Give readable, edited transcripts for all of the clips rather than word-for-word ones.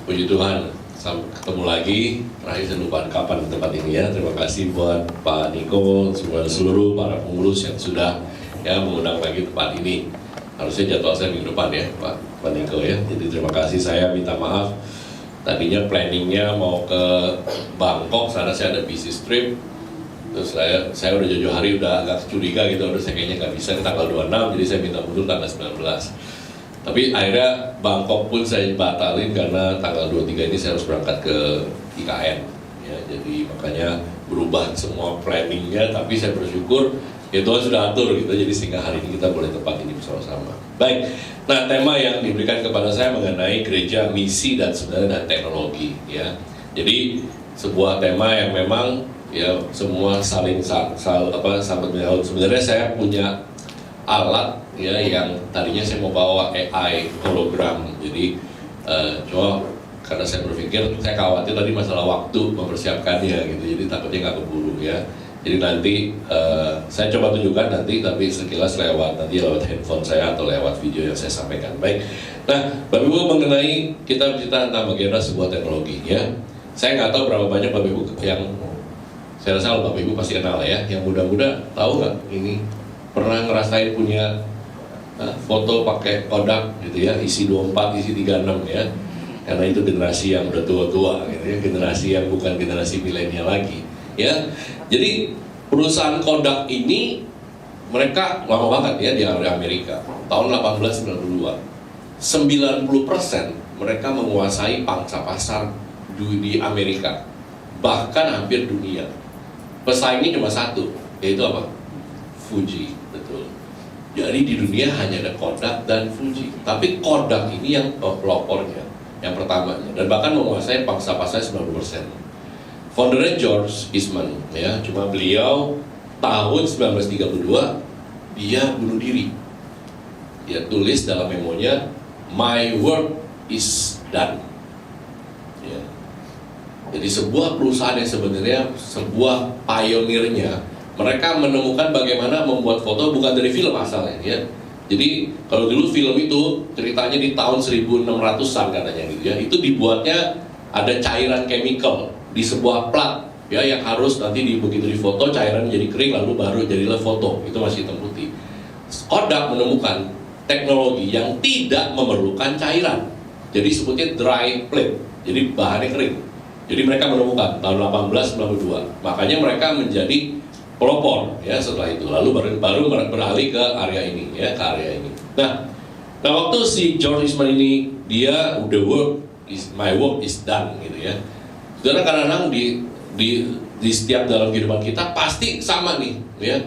Puji Tuhan, ketemu lagi. Terakhir saya lupa kapan tempat ini ya. Terima kasih buat Pak Niko, seluruh para pengurus yang sudah ya mengundang lagi tempat ini. Harusnya jadwal saya minggu depan ya, Pak Niko ya. Jadi terima kasih, saya minta maaf. Tadinya planningnya mau ke Bangkok, sana saya ada business trip. Terus saya udah jauh-jauh hari udah agak curiga gitu, udah saya kayaknya nggak bisa tanggal 26, jadi saya minta mundur tanggal 19. Tapi akhirnya Bangkok pun saya batalin karena tanggal 23 ini saya harus berangkat ke IKN ya, jadi makanya berubah semua planningnya, tapi saya bersyukur ya Tuhan sudah atur gitu, jadi sehingga hari ini kita boleh tempat ini bersama-sama. Baik, nah tema yang diberikan kepada saya mengenai gereja, misi dan sebenarnya dan teknologi ya. Jadi sebuah tema yang memang ya semua saling sambat menyahut. Sebenarnya saya punya alat ya yang tadinya saya mau bawa AI hologram, jadi cuma karena saya berpikir, saya khawatir tadi masalah waktu mempersiapkannya gitu, jadi takutnya nggak keburu ya. Jadi nanti saya coba tunjukkan nanti, tapi sekilas lewat handphone saya atau lewat video yang saya sampaikan. Baik, nah Bapak Ibu, mengenai kita bercerita tentang bagaimana sebuah teknologi ya. Saya nggak tahu berapa banyak Bapak Ibu yang, saya rasa Bapak Ibu pasti kenal ya, yang muda-muda tahu nggak ini pernah ngerasain punya foto pakai Kodak gitu ya, isi 24, isi 36 ya, karena itu generasi yang udah tua-tua gitu ya, generasi yang bukan generasi milenial lagi ya. Jadi perusahaan Kodak ini mereka lama banget ya di Amerika, tahun 1892 90% mereka menguasai pangsa pasar di Amerika, bahkan hampir dunia. Pesaingnya cuma satu, yaitu apa? Fuji, betul. Jadi di dunia hanya ada Kodak dan Fuji, tapi Kodak ini yang pelopornya, yang pertamanya, dan bahkan menguasai pangsa pasar 90%. Foundernya George Eastman, ya, cuma beliau tahun 1932 dia bunuh diri. Dia tulis dalam memonya, "My work is done." Ya. Jadi sebuah perusahaan yang sebenarnya sebuah pionirnya, mereka menemukan bagaimana membuat foto bukan dari film asalnya ya. Jadi kalau dulu film itu ceritanya di tahun 1600-an katanya gitu ya, itu dibuatnya ada cairan chemical di sebuah plat ya, yang harus nanti begitu difoto cairan jadi kering lalu baru jadilah foto, itu masih hitam putih. Kodak menemukan teknologi yang tidak memerlukan cairan, jadi sebutnya dry plate, jadi bahannya kering. Jadi mereka menemukan tahun 1892, makanya mereka menjadi pelopor ya setelah itu, lalu baru beralih ke area ini ya, ke area ini. Nah waktu si George Eastman ini dia udah my work is done gitu ya. Saudara, kadang-kadang di setiap dalam kehidupan kita pasti sama nih ya,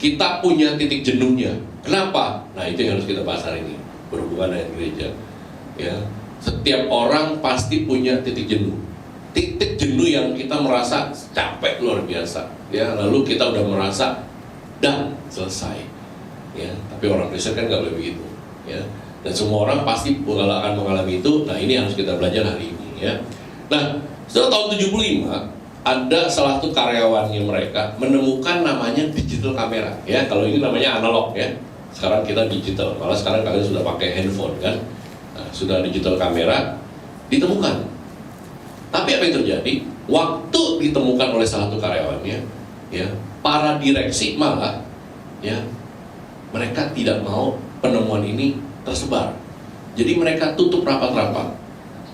kita punya titik jenuhnya. Kenapa? Nah itu yang harus kita bahas hari ini berhubungan dengan gereja ya. Setiap orang pasti punya titik jenuh, titik jenuh yang kita merasa capek luar biasa ya, lalu kita udah merasa dan selesai ya. Tapi orang Kristen kan nggak boleh begitu ya, dan semua orang pasti akan mengalami itu. Nah ini harus kita belajar hari ini ya. Nah setelah tahun 75 ada salah satu karyawannya mereka menemukan namanya digital kamera ya. Kalau ini namanya analog ya, sekarang kita digital, malah sekarang kalian sudah pakai handphone kan. Nah, sudah digital kamera ditemukan. Tapi apa yang terjadi? Waktu ditemukan oleh salah satu karyawannya, ya, para direksi malah, ya, mereka tidak mau penemuan ini tersebar. Jadi mereka tutup rapat-rapat.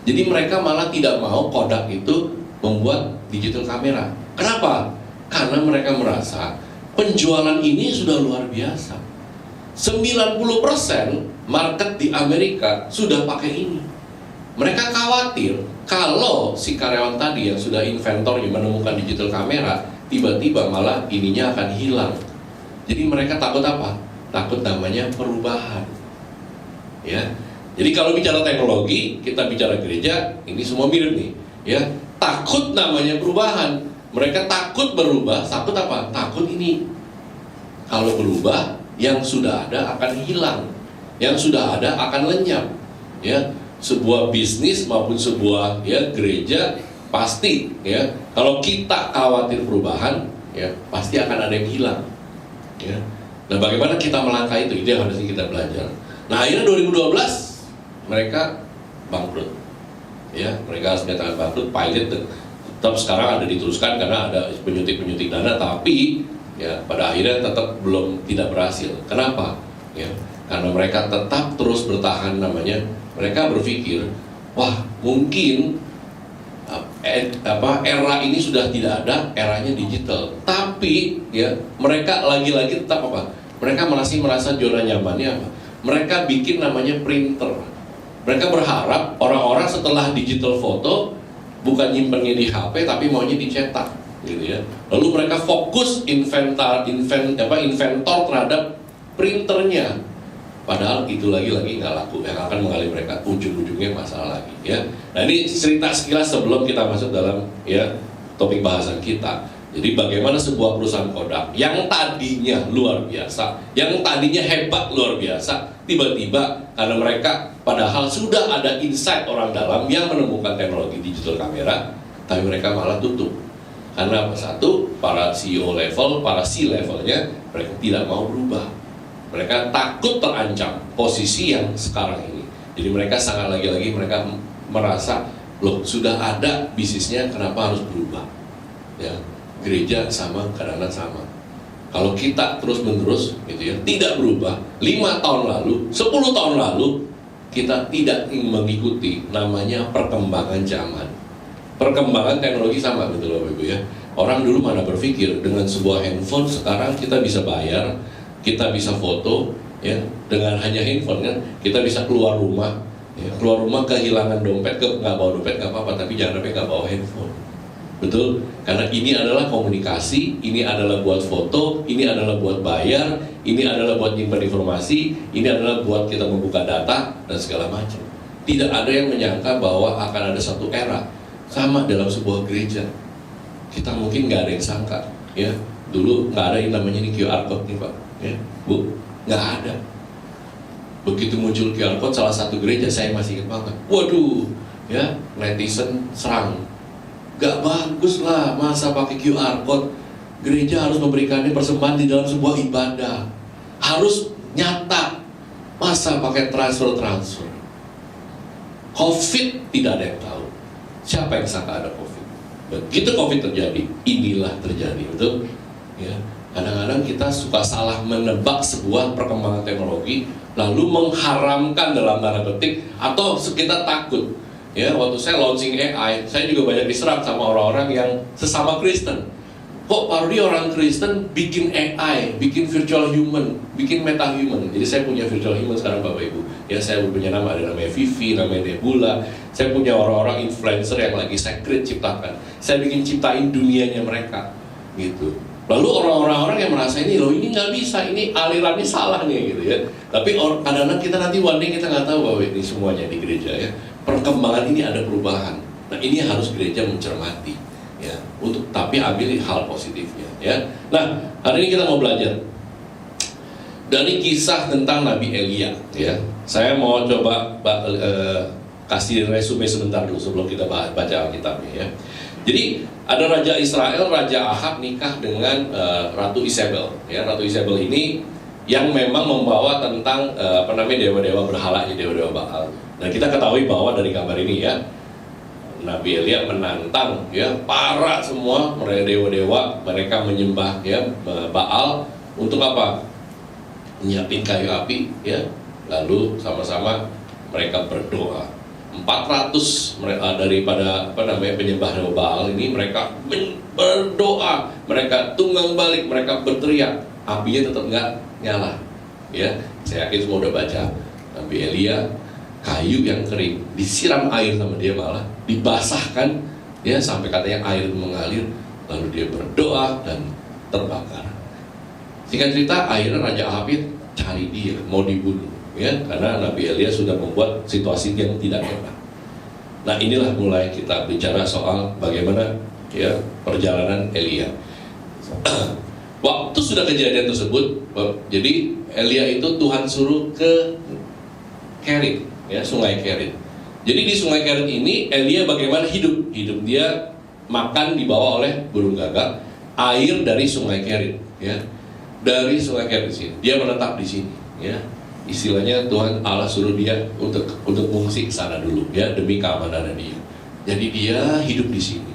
Jadi mereka malah tidak mau Kodak itu membuat digital kamera. Kenapa? Karena mereka merasa penjualan ini sudah luar biasa. 90% market di Amerika sudah pakai ini. Mereka khawatir kalau si karyawan tadi yang sudah inventornya menemukan digital kamera, tiba-tiba malah ininya akan hilang. Jadi mereka takut apa? Takut namanya perubahan. Ya. Jadi kalau bicara teknologi, kita bicara gereja, ini semua mirip nih. Ya, takut namanya perubahan. Mereka takut berubah, takut apa? Takut ini. Kalau berubah, yang sudah ada akan hilang, yang sudah ada akan lenyap. Ya. Sebuah bisnis maupun sebuah ya gereja pasti ya, kalau kita khawatir perubahan ya pasti akan ada yang hilang ya. Nah bagaimana kita melangkah itu yang harusnya kita belajar. Nah akhirnya 2012 mereka bangkrut ya mereka harus menyatakan bangkrut. Pilot tetap sekarang ada diteruskan karena ada penyuntik dana, tapi ya pada akhirnya tetap belum tidak berhasil. Kenapa? Ya karena mereka tetap terus bertahan, namanya mereka berpikir, wah mungkin era ini sudah tidak ada, eranya digital. Tapi ya mereka lagi-lagi tetap mereka masih merasa zona nyamannya mereka bikin namanya printer. Mereka berharap orang-orang setelah digital foto bukan nyimpennya di HP tapi maunya dicetak, gitu ya. Lalu mereka fokus inventor terhadap printernya. Padahal itu lagi-lagi nggak laku, yang akan mengalami mereka ujung-ujungnya masalah lagi, ya. Nah ini cerita sekilas sebelum kita masuk dalam ya topik bahasan kita. Jadi bagaimana sebuah perusahaan Kodak yang tadinya luar biasa, yang tadinya hebat luar biasa, tiba-tiba karena mereka padahal sudah ada insight orang dalam yang menemukan teknologi digital kamera, tapi mereka malah tutup. Karena satu, para CEO level, para C-levelnya mereka tidak mau berubah. Mereka takut terancam posisi yang sekarang ini. Jadi mereka sangat lagi-lagi mereka merasa, loh sudah ada bisnisnya, kenapa harus berubah? Ya, gereja sama, kadang-kadang sama. Kalau kita terus-menerus gitu ya, tidak berubah, 5 tahun lalu, 10 tahun lalu, kita tidak mengikuti namanya perkembangan zaman. Perkembangan teknologi sama, betul Bapak Ibu ya. Orang dulu mana berpikir dengan sebuah handphone sekarang kita bisa bayar, kita bisa foto ya dengan hanya handphone kan, kita bisa keluar rumah ya, keluar rumah kehilangan dompet, nggak bawa dompet nggak apa-apa, tapi jangan sampai nggak bawa handphone, betul? Karena ini adalah komunikasi, ini adalah buat foto, ini adalah buat bayar, ini adalah buat nyimpan informasi, ini adalah buat kita membuka data dan segala macam. Tidak ada yang menyangka bahwa akan ada satu era sama dalam sebuah gereja. Kita mungkin nggak ada yang sangka ya, dulu nggak ada yang namanya ini QR code nih Pak. Ya, Bu, nggak ada. Begitu muncul QR code salah satu gereja, saya masih ingat banget. Waduh, ya netizen serang. Gak bagus lah, masa pakai QR code. Gereja harus memberikannya persembahan di dalam sebuah ibadah. Harus nyata. Masa pakai transfer. COVID tidak ada yang tahu. Siapa yang sangka ada COVID? Begitu COVID terjadi, inilah terjadi, betul? Ya. Kadang-kadang kita suka salah menebak sebuah perkembangan teknologi, lalu mengharamkan dalam tanda petik, atau kita takut. Ya, waktu saya launching AI, saya juga banyak diserang sama orang-orang yang sesama Kristen. Kok Parodi orang Kristen bikin AI, bikin virtual human, bikin meta human. Jadi saya punya virtual human sekarang Bapak Ibu. Ya, saya punya nama, ada namanya Vivi, namanya Nebula. Saya punya orang-orang influencer yang lagi saya ciptakan. Saya bikin ciptain dunianya mereka, gitu. Lalu orang-orang yang merasa ini loh, ini nggak bisa, ini alirannya salah nih gitu ya. Tapi kadang-kadang kita nanti one day kita nggak tahu bahwa ini semuanya di gereja ya. Perkembangan ini ada perubahan. Nah ini harus gereja mencermati ya. Tapi ambil hal positifnya ya. Nah hari ini kita mau belajar dari kisah tentang Nabi Elia ya. Saya mau coba kasih resume sebentar dulu sebelum kita baca Alkitabnya ya. Jadi ada Raja Israel, Raja Ahab nikah dengan Ratu Isabel. Ya, Ratu Isabel ini yang memang membawa tentang dewa-dewa berhalanya, dewa-dewa Baal. Dan kita ketahui bahwa dari gambar ini ya, Nabi Elia menantang ya para semua mereka dewa-dewa, mereka menyembah ya Baal untuk apa? Nyiapin kayu api ya, lalu sama-sama mereka berdoa. 400 mereka daripada penyembah dewa Baal ini mereka berdoa, mereka tunggang balik, mereka berteriak, apinya tetap nggak nyala. Ya, saya yakin semua udah baca. Nabi Elia kayu yang kering disiram air sama dia, malah dibasahkan ya sampai katanya air mengalir, lalu dia berdoa dan terbakar. Singkat cerita, akhirnya Raja Ahab cari dia, mau dibunuh. Ya, karena Nabi Elia sudah membuat situasi yang tidak enak. Nah inilah mulai kita bicara soal bagaimana ya perjalanan Elia. Waktu sudah kejadian tersebut, jadi Elia itu Tuhan suruh ke Kerit, ya sungai Kerit. Jadi di sungai Kerit ini Elia bagaimana hidup dia makan dibawa oleh burung gagak, air dari sungai Kerit, ya dari sungai Kerit sini. Dia menetap di sini, ya. istilahnya Tuhan Allah suruh dia untuk mengungsi ke sana dulu ya, demi keamanan dia. Jadi dia hidup di sini.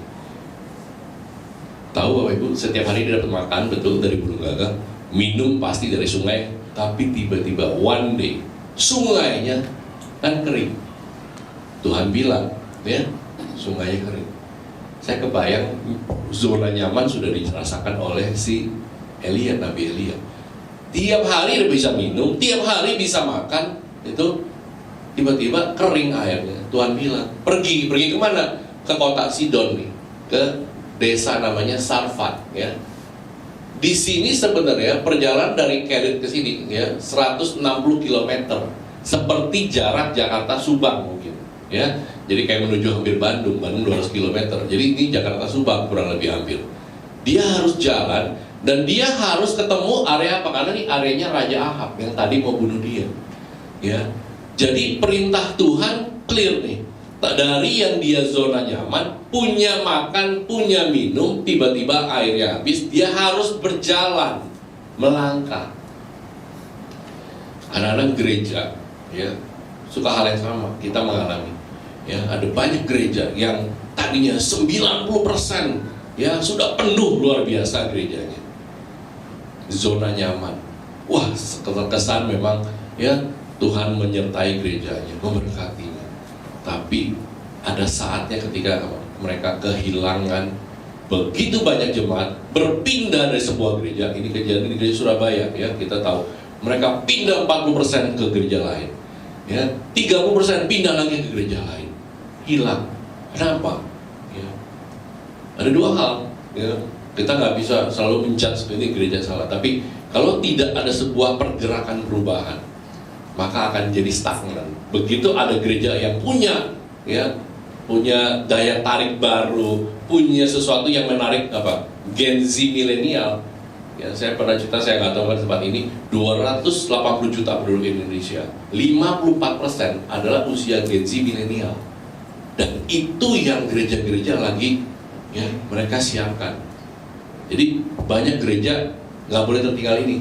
Tahu Bapak Ibu, setiap hari dia dapat makan betul dari burung gagak, minum pasti dari sungai, tapi tiba-tiba one day sungainya kan kering. Tuhan bilang ya, sungainya kering. Saya kebayang zona nyaman sudah dirasakan oleh si Elia, Nabi Elia. Tiap hari dia bisa minum, tiap hari bisa makan, itu tiba-tiba kering airnya. Tuhan bilang, pergi kemana? Ke kota Sidon nih, ke desa namanya Sarfat ya. Di sini sebenarnya perjalanan dari Kerit ke sini ya 160 km, seperti jarak Jakarta Subang mungkin ya. Jadi kayak menuju hampir Bandung 200 km. Jadi ini Jakarta Subang kurang lebih hampir. Dia harus jalan dan dia harus ketemu area apa? Karena ini areanya Raja Ahab yang tadi mau bunuh dia. Ya. Jadi perintah Tuhan clear nih. Dari yang dia zona nyaman, punya makan, punya minum, tiba-tiba airnya habis, dia harus berjalan, melangkah. Anak-anak gereja, ya, suka hal yang sama, kita mengalami. Ya, ada banyak gereja yang tadinya 90% ya sudah penuh luar biasa gerejanya. Zona nyaman. Wah, kesan memang ya Tuhan menyertai gerejanya, memberkatinya. Tapi ada saatnya ketika mereka kehilangan begitu banyak jemaat, berpindah dari sebuah gereja. Ini kejadian di gereja Surabaya ya, kita tahu. Mereka pindah 40% ke gereja lain. Ya, 30% pindah lagi ke gereja lain. Hilang. Kenapa? Ya. Ada dua hal ya. Kita nggak bisa selalu menjudge ini gereja salah, tapi kalau tidak ada sebuah pergerakan perubahan, maka akan jadi stagnan. Begitu ada gereja yang punya daya tarik baru, punya sesuatu yang menarik apa? Gen Z milenial. Ya, saya pernah cerita, saya nggak tahu kan tempat ini 280 juta penduduk Indonesia, 54% adalah usia Gen Z milenial. Dan itu yang gereja-gereja lagi ya mereka siapkan. Jadi banyak gereja nggak boleh tertinggal ini.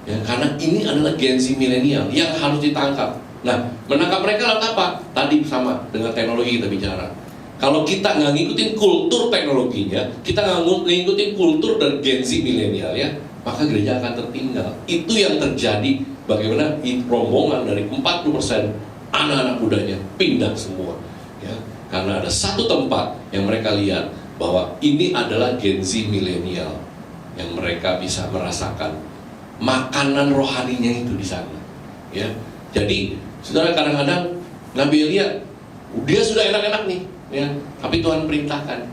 Ya, karena ini adalah Gen Z milenial yang harus ditangkap. Nah, menangkap mereka lewat apa? Tadi sama dengan teknologi kita bicara. Kalau kita nggak ngikutin kultur teknologinya, kita nggak ngikutin kultur dari Gen Z milenial ya, maka gereja akan tertinggal. Itu yang terjadi. Bagaimana rombongan dari 40% anak-anak mudanya pindah semua. Ya, karena ada satu tempat yang mereka lihat bahwa ini adalah Gen Z milenial yang mereka bisa merasakan makanan rohaninya itu di sana, ya. Jadi, saudara, kadang-kadang Nabi Elia dia sudah enak-enak nih, ya. Tapi Tuhan perintahkan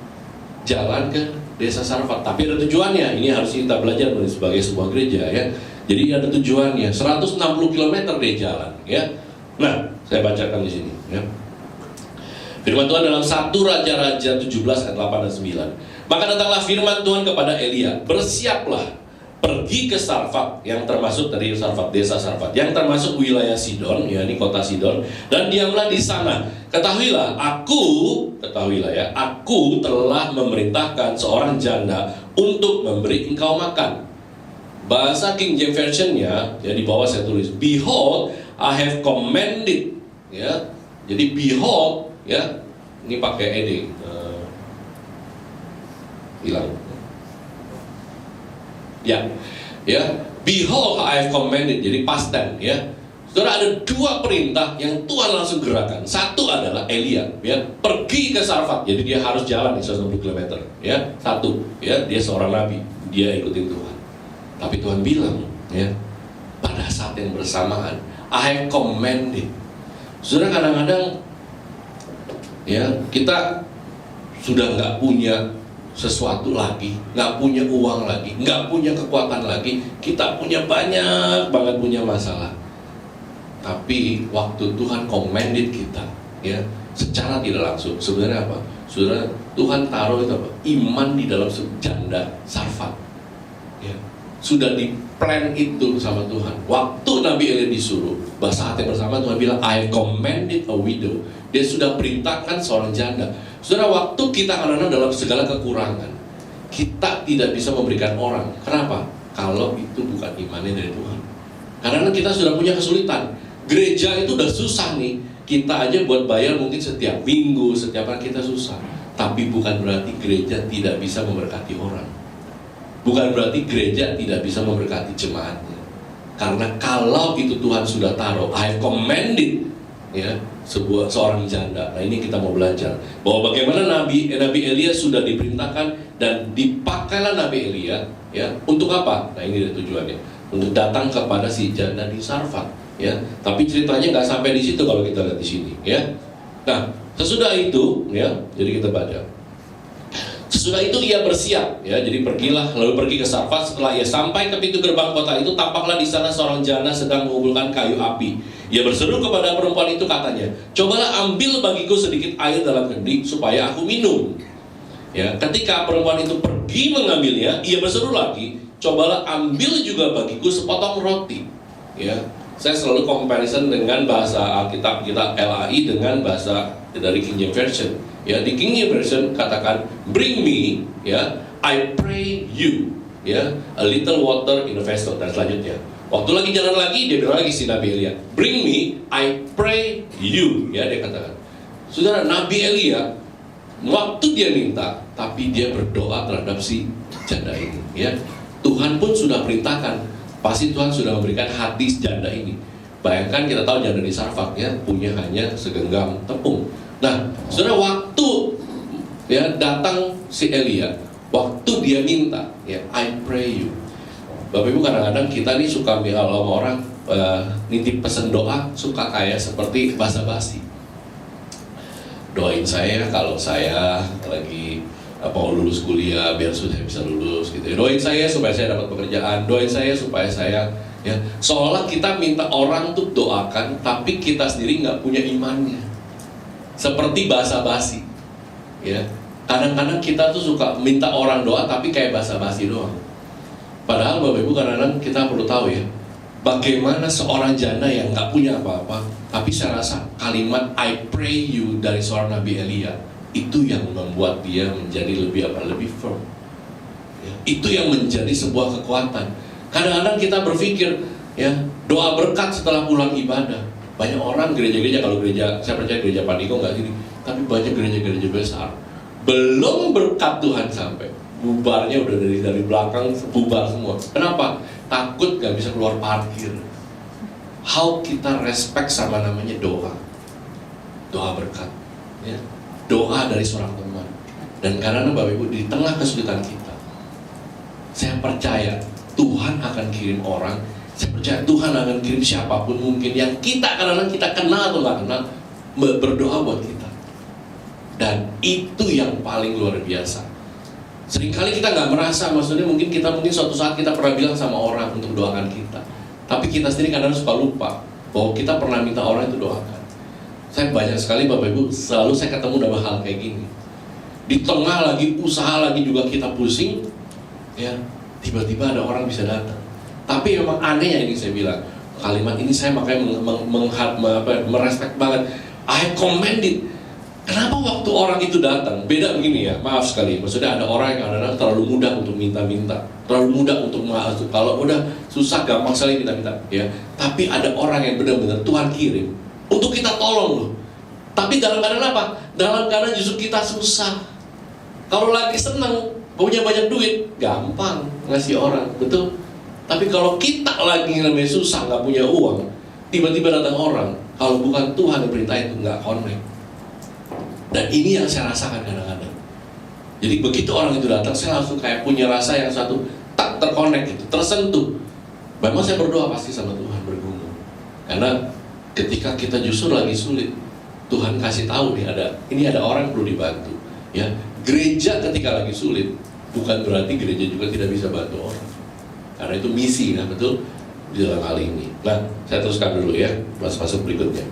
jalan ke desa Sarfat. Tapi ada tujuannya. Ini harus kita belajar sebagai sebuah gereja, ya. Jadi ada tujuannya. 160 km dia jalan, ya. Nah, saya bacakan di sini, ya. Firman Tuhan dalam 1 Raja-Raja 17 ayat 8 dan 9. Maka datanglah firman Tuhan kepada Elia, bersiaplah, pergi ke Sarfat, yang termasuk dari Sarfat, desa Sarfat, yang termasuk wilayah Sidon, ya ini kota Sidon, dan diamlah di sana. Ketahuilah ya, aku telah memerintahkan seorang janda untuk memberi engkau makan. Bahasa King James Version-nya, ya di bawah saya tulis, behold, I have commanded, ya. Jadi behold, ya, ini pakai ed, hilang. Ya, behold I have commanded, jadi past tense, ya. Saudara, ada dua perintah yang Tuhan langsung gerakan. Satu adalah Elia, ya, pergi ke Sarfat, jadi dia harus jalan 160 km, ya. Satu, ya, dia seorang nabi, dia ikutin Tuhan. Tapi Tuhan bilang, ya, pada saat yang bersamaan, I have commanded. Saudara, kadang-kadang, ya, kita sudah nggak punya sesuatu lagi, nggak punya uang lagi, nggak punya kekuatan lagi, kita punya banyak banget punya masalah. Tapi waktu Tuhan commanded kita, ya, secara tidak langsung, sebenarnya apa? Saudara, Tuhan taruh itu apa? Iman di dalam janda Sarfat. Ya, sudah di plan itu sama Tuhan. Waktu Nabi Elia disuruh, bahasa hati bersama Tuhan bilang, I commanded a widow. Dia sudah perintahkan seorang janda. Saudara, waktu kita kadang-kadang dalam segala kekurangan, kita tidak bisa memberikan orang. Kenapa? Kalau itu bukan imannya dari Tuhan. Karena kita sudah punya kesulitan. Gereja itu udah susah nih. Kita aja buat bayar mungkin setiap minggu, setiap hari kita susah. Tapi bukan berarti gereja tidak bisa memberkati orang. Bukan berarti gereja tidak bisa memberkati jemaatnya. Karena kalau itu Tuhan sudah taruh, I have commanded, ya, seorang janda. Nah, ini kita mau belajar bahwa bagaimana Nabi Elia sudah diperintahkan dan dipakailah Nabi Elia, ya, untuk apa? Nah, ini tujuannya, untuk datang kepada si janda di Sarfat, ya. Tapi ceritanya nggak sampai di situ kalau kita lihat di sini, ya. Nah, sesudah itu, ya, jadi kita baca. Sesudah itu ia bersiap, ya, jadi pergilah, lalu pergi ke Sarfat. Setelah ia sampai ke pintu gerbang kota itu, tampaklah di sana seorang janda sedang mengumpulkan kayu api. Ia berseru kepada perempuan itu, katanya, cobalah ambil bagiku sedikit air dalam kendi supaya aku minum. Ya, ketika perempuan itu pergi mengambilnya, ia berseru lagi, cobalah ambil juga bagiku sepotong roti. Ya, saya selalu comparison dengan bahasa Alkitab kita LAI dengan bahasa dari King James Version. Ya, di King James Version katakan, bring me, ya, I pray you, ya, a little water in a vessel. Dan selanjutnya, waktu lagi jalan lagi, dia bilang lagi si Nabi Elia, bring me, I pray you, ya, dia katakan. Saudara, Nabi Elia, waktu dia minta, tapi dia berdoa terhadap si janda ini, ya. Tuhan pun sudah perintahkan, pasti Tuhan sudah memberikan hati janda ini. Bayangkan kita tahu janda di Sarfat, ya, punya hanya segenggam tepung. Nah, saudara, waktu, ya, datang si Elia, waktu dia minta, ya, I pray you. Bapak Ibu, kadang-kadang kita nih suka bilang sama orang nitip pesen doa, suka kayak seperti basa-basi. Doain saya kalau saya lagi mau lulus kuliah biar sudah bisa lulus gitu. Doain saya supaya saya dapat pekerjaan, doain saya supaya saya, ya, seolah kita minta orang tuh doakan, tapi kita sendiri nggak punya imannya. Seperti basa-basi, ya. Kadang-kadang kita tuh suka minta orang doa tapi kayak basa-basi doang. Padahal Bapak Ibu, kadang-kadang kita perlu tahu, ya, bagaimana seorang janda yang nggak punya apa-apa, tapi saya rasa kalimat I pray you dari seorang Nabi Elia itu yang membuat dia menjadi lebih firm, ya. Itu yang menjadi sebuah kekuatan. Kadang-kadang kita berpikir, ya, doa berkat setelah pulang ibadah. Banyak orang gereja-gereja, kalau gereja, saya percaya gereja Paniko nggak gini, tapi banyak gereja-gereja besar belum berkat Tuhan sampai, bubarnya udah dari belakang bubar semua. Kenapa? Takut nggak bisa keluar parkir. How kita respect sama namanya doa berkat, ya, doa dari seorang teman. Dan karena Bapak Ibu, di tengah kesulitan kita, saya percaya Tuhan akan kirim orang. Saya percaya Tuhan akan kirim siapapun mungkin yang kita kadang-kadang kita kenal atau nggak kenal, berdoa buat kita. Dan itu yang paling luar biasa. Seringkali kita nggak merasa, maksudnya mungkin suatu saat kita pernah bilang sama orang untuk doakan kita, tapi kita sendiri kadang-kadang suka lupa bahwa kita pernah minta orang itu doakan. Saya banyak sekali Bapak Ibu, selalu saya ketemu dalam hal kayak gini. Di tengah lagi usaha lagi juga kita pusing, ya, tiba-tiba ada orang bisa datang. Tapi memang anehnya ini saya bilang, kalimat ini saya makanya merespek banget. I command it. Kenapa waktu orang itu datang? Beda begini, ya, maaf sekali. Maksudnya ada orang yang kadang-kadang terlalu mudah untuk minta-minta, terlalu mudah untuk masuk. Kalau udah susah gampang sekali minta-minta, ya. Tapi ada orang yang benar-benar Tuhan kirim untuk kita tolong loh. Tapi dalam keadaan apa? Dalam keadaan justru kita susah. Kalau lagi senang, punya banyak duit, gampang ngasih orang, betul. Tapi kalau kita lagi namanya susah, nggak punya uang, tiba-tiba datang orang, kalau bukan Tuhan yang perintah itu nggak connect. Dan ini yang saya rasakan kadang-kadang. Jadi begitu orang itu datang, saya langsung kayak punya rasa yang satu tak terkonek gitu, tersentuh. Memang saya berdoa pasti sama Tuhan, bergumul. Karena ketika kita justru lagi sulit, Tuhan kasih tahu nih ini ada orang yang perlu dibantu. Ya, gereja ketika lagi sulit, bukan berarti gereja juga tidak bisa bantu orang. Karena itu misi, nah, betul, di dalam hal ini. Nah, saya teruskan dulu, ya, masuk berikutnya.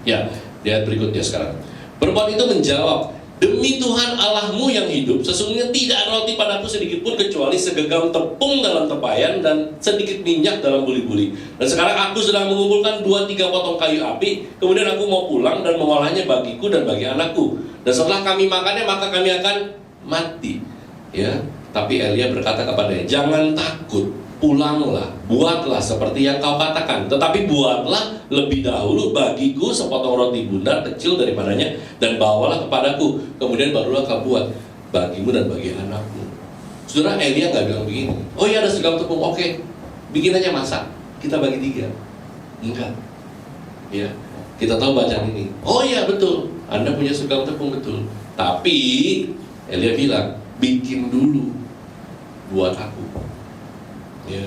Ya, lihat berikutnya sekarang. Perempuan itu menjawab, demi Tuhan Allahmu yang hidup, sesungguhnya tidak ada roti padaku sedikit pun kecuali segenggam tepung dalam tempayan dan sedikit minyak dalam buli-buli. Dan sekarang aku sedang mengumpulkan 2-3 potong kayu api, kemudian aku mau pulang dan mengolahnya bagiku dan bagi anakku. Dan setelah kami makannya, maka kami akan mati. Ya. Tapi Elia berkata kepadanya, jangan takut, pulanglah, buatlah seperti yang kau katakan. Tetapi buatlah lebih dahulu bagiku sepotong roti bundar kecil daripadanya, dan bawalah kepadaku. Kemudian barulah kau buat bagimu dan bagi anakmu. Saudara, Elia nggak bilang begini, oh ya ada segenggam tepung, oke, bikin aja masak, kita bagi 3. Enggak. Ya, kita tahu bacaan ini. Oh ya betul, Anda punya segenggam tepung, betul. Tapi Elia bilang, bikin dulu buat aku. Ya,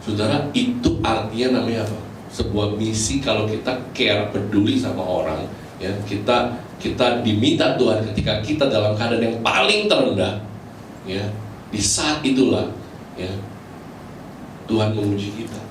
saudara, itu artinya namanya apa? Sebuah misi. Kalau kita care, peduli sama orang, ya, kita diminta Tuhan ketika kita dalam keadaan yang paling terendah, ya, di saat itulah, ya, Tuhan menguji kita.